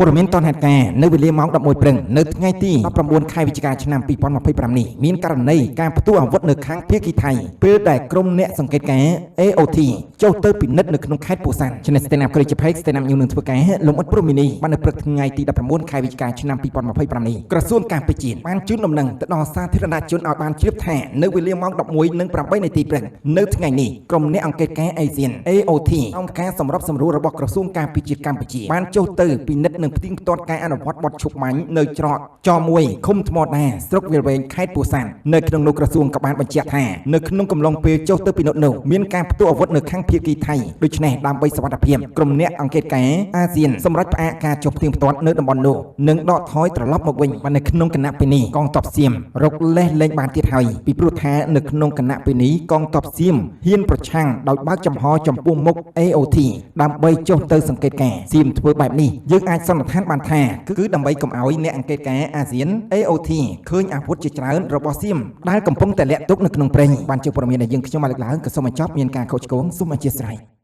ព័ត៌មានតនហេតុការណ៍នៅវេលាម៉ោង 11 ព្រឹកនៅថ្ងៃទី 19 ខែវិច្ឆិកាឆ្នាំ 2025 នេះមានករណីការផ្ទុះអាវុធនៅខាងភាគីថៃពេលដែលក្រុមអ្នកសង្កេតការណ៍ AOT ចុះទៅពិនិត្យនៅក្នុងខេត្តពោធិ៍សាត់ឆ្នេះស្ទេណាប់គ្រីជផេកស្ទេណាប់ញូនឹងធ្វើការលំអិតព្រមនេះបាននៅព្រឹកថ្ងៃទី 19 ខែវិច្ឆិកាឆ្នាំ 2025 នេះក្រសួងការពារជាតិបានជូនដំណឹងទៅដល់សាធារណជនឲ្យបានជ្រាបថានៅវេលាម៉ោង 11:08 នាទីព្រឹកនៅថ្ងៃនេះក្រុមអ្នកអង្កេតការណ៍ ASEAN AOT អង្គការសម្របសម្រួលរបស់ក្រសួងការពារជាតិកម្ពុជាបានចុះទៅពិនិត្យនឹងផ្ទៀងផ្ទាត់ការអនុវត្តបទឈប់មាញ់នៅច្រកច1ឃុំថ្មដាស្រុកវាលវែងខេត្តពោធិ៍សាត់នៅក្នុងនោះក្រសួងក៏បានបញ្ជាក់ថានៅក្នុងកំឡុងពេលចុះទៅពិនិត្យនោះមានការផ្ទុះអាវុធនៅខាងភាគីថៃដូច្នេះដើម្បីសុវត្ថិភាពក្រុមអ្នកអង្កេតការណ៍អាស៊ានសម្រាប់ផ្អាកការចុះផ្ទៀងផ្ទាត់នៅតំបន់នោះនិងដកថយត្រឡប់មកវិញបាននៅក្នុងគណៈពេលនេះកងទ័ពសៀមរកលេសលែងបានទៀតហើយពីព្រោះថានៅក្នុងគណៈពេលនេះកងទ័ពសៀមហ៊ានប្រឆាំងដោយបើកចំហចំពោះមុខ AOT ដើម្បីចុះទៅសង្កេតការណ៍សៀមធ្វើបែបនេះយើងអាចសន្និដ្ឋានបានថាគឺដើម្បីកុំឲ្យអ្នកអង្កេតការណ៍អាស៊ាន AOT ឃើញអាវុធជាច្រើនរបស់សៀមដែលកំពុងតែលាក់ទុកនៅក្នុងព្រៃបានជាព័ត៌មានដែលយើងខ្ញុំបានលើកឡើងក៏សូមបញ្ចប់មានការខុសឆ្គងសូមអធិស្ឋាន